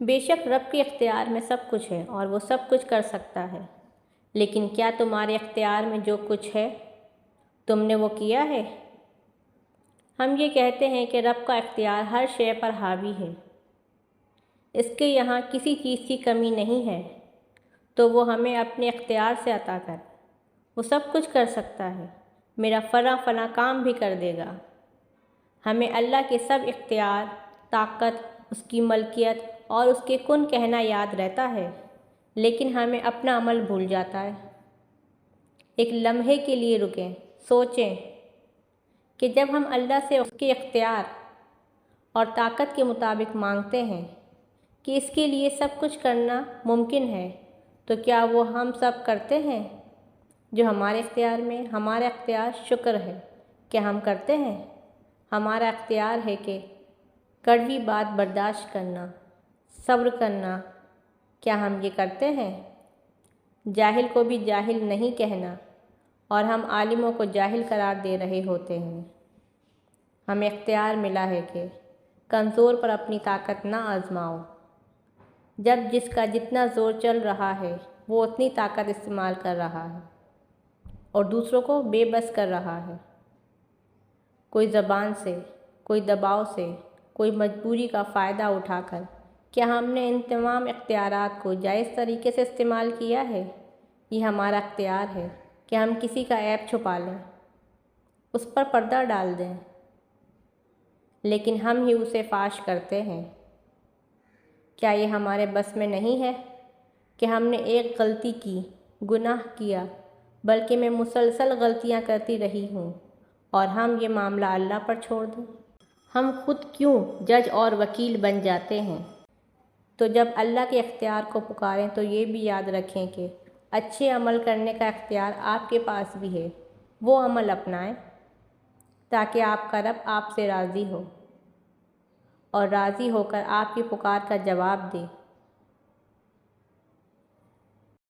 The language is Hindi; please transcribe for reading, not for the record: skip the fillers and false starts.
बेशक रब के इख्तियार में सब कुछ है और वो सब कुछ कर सकता है, लेकिन क्या तुम्हारे इख्तियार में जो कुछ है तुमने वो किया है? हम ये कहते हैं कि रब का इख्तियार हर शय पर हावी है, इसके यहाँ किसी चीज़ की कमी नहीं है, तो वो हमें अपने इख्तियार से अता कर। वो सब कुछ कर सकता है, मेरा फला काम भी कर देगा। हमें अल्लाह के सब इख्तियार, ताकत, उसकी मलकियत और उसके कुन कहना याद रहता है, लेकिन हमें अपना अमल भूल जाता है। एक लम्हे के लिए रुकें, सोचें कि जब हम अल्लाह से उसके इख्तियार और ताकत के मुताबिक मांगते हैं कि इसके लिए सब कुछ करना मुमकिन है, तो क्या वो हम सब करते हैं जो हमारे इख्तियार में? हमारा इख्तियार शुक्र है, क्या हम करते हैं? हमारा इख्तियार है कि कड़वी बात बर्दाश्त करना, सब्र करना, क्या हम ये करते हैं? जाहिल को भी जाहिल नहीं कहना और हम आलिमों को जाहिल करार दे रहे होते हैं। हमें इख्तियार मिला है कि कमज़ोर पर अपनी ताकत ना आजमाओ। जब जिसका जितना ज़ोर चल रहा है वो उतनी ताकत इस्तेमाल कर रहा है और दूसरों को बेबस कर रहा है। कोई ज़बान से, कोई दबाव से, कोई मजबूरी का फ़ायदा उठाकर क्या हमने इन तमाम इख्तियारात को जायज़ तरीके से इस्तेमाल किया है? ये हमारा इख्तियार है कि हम किसी का ऐब छुपा लें, उस पर पर्दा डाल दें, लेकिन हम ही उसे फाश करते हैं। क्या ये हमारे बस में नहीं है कि हमने एक गलती की, गुनाह किया, बल्कि मैं मुसलसल गलतियां करती रही हूँ और हम ये मामला अल्लाह पर छोड़ दें? हम खुद क्यों जज और वकील बन जाते हैं? तो जब अल्लाह के इख्तियार को पुकारें तो ये भी याद रखें कि अच्छे अमल करने का इख्तियार आपके पास भी है। वो अमल अपनाएं ताकि आपका रब आपसे राज़ी हो और राज़ी होकर आपकी पुकार का जवाब दे।